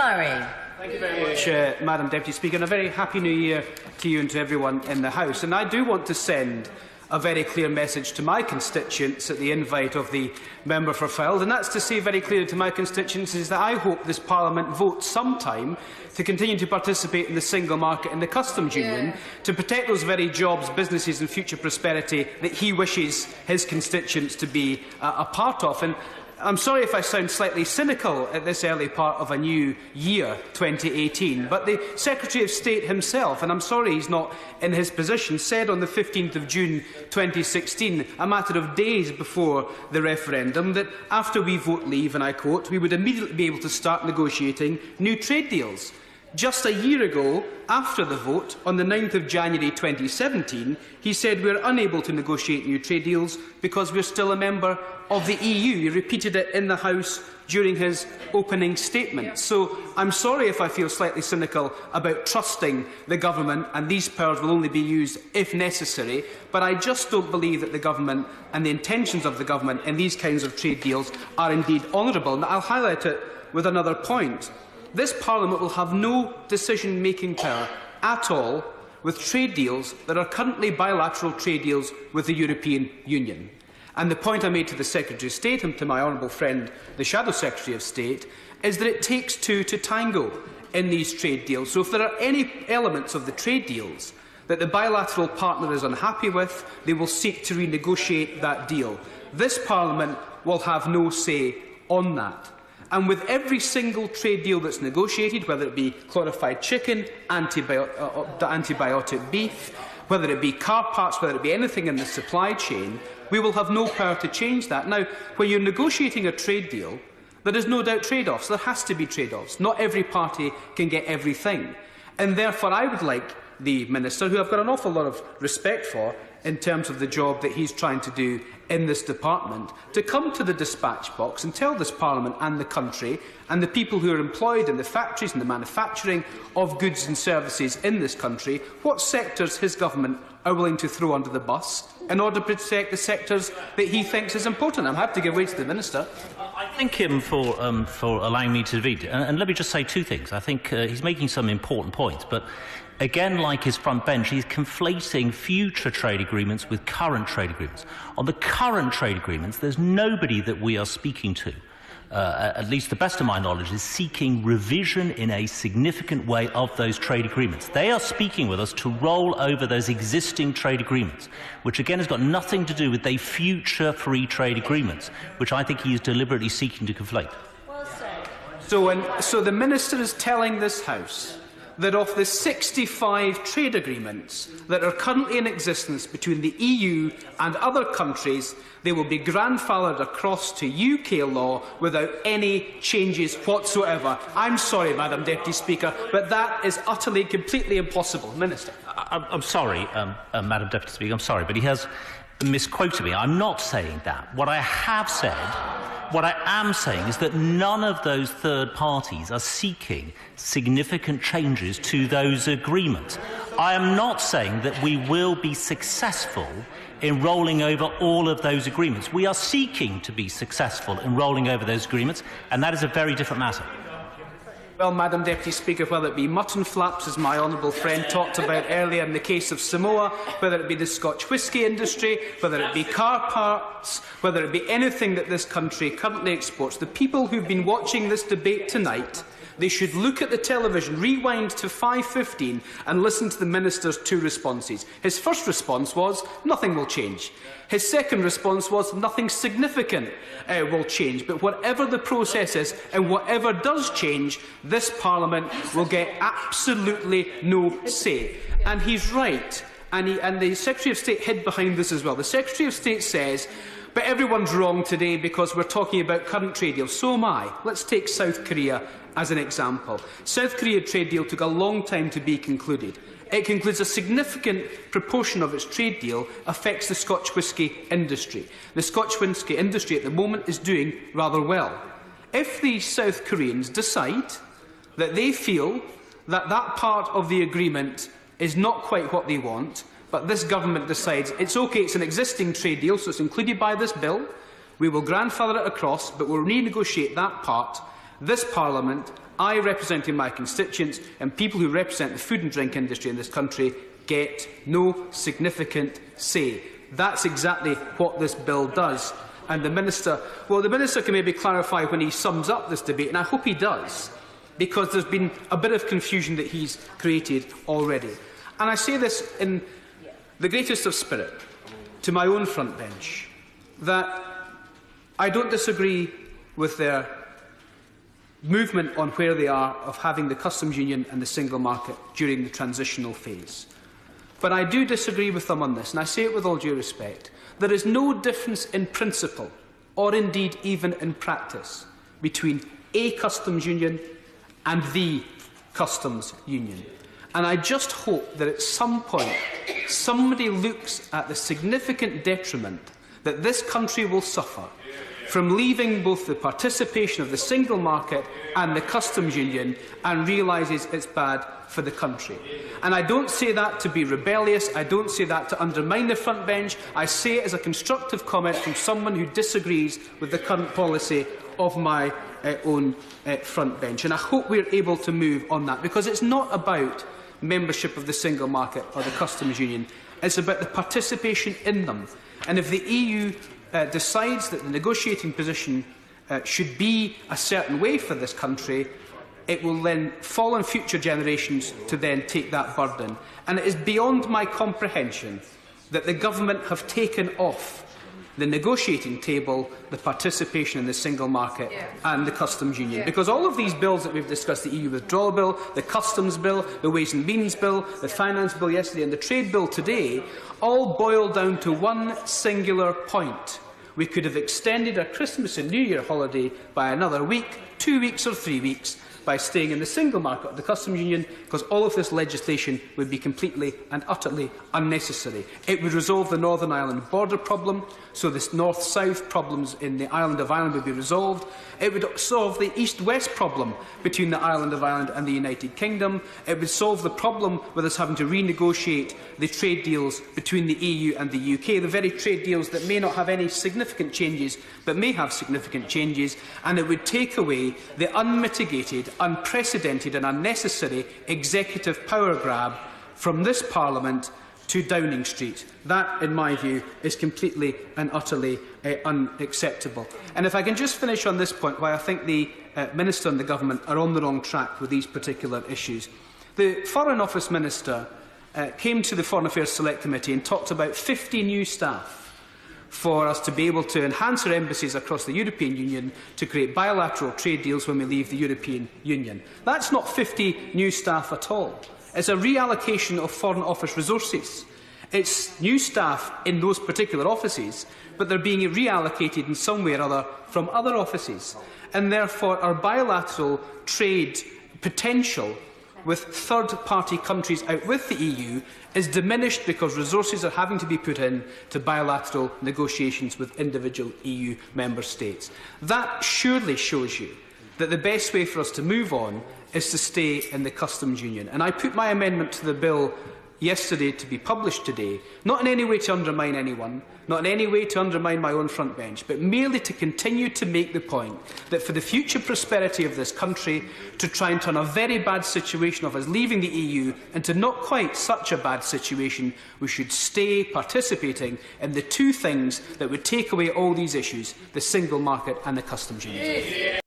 Murray. Thank you very much, Madam Deputy Speaker, and a very happy New Year to you and to everyone in the House. And I do want to send a very clear message to my constituents at the invite of the Member for Fylde, and that's to say very clearly to my constituents is that I hope this Parliament votes sometime to continue to participate in the single market and the customs union to protect those very jobs, businesses and future prosperity that he wishes his constituents to be a part of. And I'm sorry if I sound slightly cynical at this early part of a new year, 2018, but the Secretary of State himself, and I'm sorry he's not in his position, said on the 15th of June 2016, a matter of days before the referendum, that after we vote leave, and I quote, we would immediately be able to start negotiating new trade deals. Just a year ago, after the vote, on the 9th of January 2017, he said we are unable to negotiate new trade deals because we are still a member of the EU. He repeated it in the House during his opening statement. So I'm sorry if I feel slightly cynical about trusting the government, and these powers will only be used if necessary, but I just don't believe that the government and the intentions of the government in these kinds of trade deals are indeed honourable. And I'll highlight it with another point. This Parliament will have no decision-making power at all with trade deals that are currently bilateral trade deals with the European Union. And the point I made to the Secretary of State and to my honourable friend, the Shadow Secretary of State, is that it takes two to tango in these trade deals. So if there are any elements of the trade deals that the bilateral partner is unhappy with, they will seek to renegotiate that deal. This Parliament will have no say on that. And with every single trade deal that's negotiated, whether it be chlorified chicken, antibiotic beef, whether it be car parts, whether it be anything in the supply chain, we will have no power to change that. Now, when you're negotiating a trade deal, there is no doubt trade-offs. There has to be trade-offs. Not every party can get everything. And therefore, I would like the Minister, who I've got an awful lot of respect for in terms of the job that he's trying to do in this department, to come to the dispatch box and tell this Parliament and the country and the people who are employed in the factories and the manufacturing of goods and services in this country what sectors his government are willing to throw under the bus in order to protect the sectors that he thinks is important. I'm happy to give way to the Minister. I thank him for allowing me to read. And let me just say two things. I think he's making some important points, but again, like his front bench, he's conflating future trade agreements with current trade agreements. On the current trade agreements, there's nobody that we are speaking to, at least the best of my knowledge, is seeking revision in a significant way of those trade agreements. They are speaking with us to roll over those existing trade agreements, which again has got nothing to do with the future free trade agreements, which I think he is deliberately seeking to conflate. Well said. So the Minister is telling this House that of the 65 trade agreements that are currently in existence between the EU and other countries, they will be grandfathered across to UK law without any changes whatsoever. I'm sorry, Madam Deputy Speaker, but that is utterly, completely impossible. Minister. I'm sorry, Madam Deputy Speaker, I'm sorry, but he has misquoted me. I'm not saying that. What I am saying is that none of those third parties are seeking significant changes to those agreements. I am not saying that we will be successful in rolling over all of those agreements. We are seeking to be successful in rolling over those agreements, and that is a very different matter. Well, Madam Deputy Speaker, whether it be mutton flaps, as my honourable friend talked about earlier in the case of Samoa, whether it be the Scotch whisky industry, whether it be car parts, whether it be anything that this country currently exports, the people who have been watching this debate tonight, they should look at the television, rewind to 5:15 and listen to the Minister's two responses. His first response was, nothing will change. His second response was, nothing significant will change. But whatever the process is and whatever does change, this Parliament will get absolutely no say. And he's right. And the Secretary of State hid behind this as well. The Secretary of State says, but everyone's wrong today because we're talking about current trade deals. So am I. Let's take South Korea as an example. South Korea trade deal took a long time to be concluded. It concludes a significant proportion of its trade deal affects the Scotch whisky industry. The Scotch whisky industry at the moment is doing rather well. If the South Koreans decide that they feel that that part of the agreement is not quite what they want, but this government decides it's okay, it's an existing trade deal, so it's included by this bill, we will grandfather it across, but we'll renegotiate that part, This Parliament, I representing my constituents and people who represent the food and drink industry in this country, get no significant say. That's exactly what this bill does. And the Minister can maybe clarify when he sums up this debate, and I hope he does, because there's been a bit of confusion that he's created already. And I say this in the greatest of spirit to my own front bench, that I don't disagree with their movement on where they are of having the customs union and the single market during the transitional phase. But I do disagree with them on this, and I say it with all due respect. There is no difference in principle, or indeed even in practice, between a customs union and the customs union. And I just hope that at some point somebody looks at the significant detriment that this country will suffer from leaving both the participation of the single market and the customs union and realises it's bad for the country. And I don't say that to be rebellious, I don't say that to undermine the front bench, I say it as a constructive comment from someone who disagrees with the current policy of my own front bench. And I hope we're able to move on that, because it's not about membership of the single market or the customs union, it's about the participation in them. And if the EU decides that the negotiating position should be a certain way for this country, it will then fall on future generations to then take that burden. And it is beyond my comprehension that the government have taken off the negotiating table the participation in the single market and the customs union. Because all of these bills that we've discussed, the EU withdrawal bill, the customs bill, the ways and means bill, the finance bill yesterday and the trade bill today, all boil down to one singular point. We could have extended our Christmas and New Year holiday by another week, 2 weeks or 3 weeks, by staying in the single market of the customs union, because all of this legislation would be completely and utterly unnecessary. It would resolve the Northern Ireland border problem, so the north-south problems in the island of Ireland would be resolved. It would solve the east-west problem between the island of Ireland and the United Kingdom. It would solve the problem with us having to renegotiate the trade deals between the EU and the UK, the very trade deals that may not have any significant changes, but may have significant changes. And it would take away the unmitigated, unprecedented and unnecessary executive power grab from this Parliament to Downing Street. That, in my view, is completely and utterly unacceptable. And if I can just finish on this point, why I think the Minister and the Government are on the wrong track with these particular issues. The Foreign Office Minister came to the Foreign Affairs Select Committee and talked about 50 new staff for us to be able to enhance our embassies across the European Union to create bilateral trade deals when we leave the European Union. That's not 50 new staff at all. It's a reallocation of Foreign Office resources. It's new staff in those particular offices, but they're being reallocated in some way or other from other offices. And therefore, our bilateral trade potential with third-party countries out with the EU is diminished because resources are having to be put in to bilateral negotiations with individual EU member states. That surely shows you that the best way for us to move on is to stay in the customs union. And I put my amendment to the bill yesterday to be published today, not in any way to undermine anyone, not in any way to undermine my own front bench, but merely to continue to make the point that for the future prosperity of this country, to try and turn a very bad situation of us leaving the EU into not quite such a bad situation, we should stay participating in the two things that would take away all these issues, the single market and the customs union.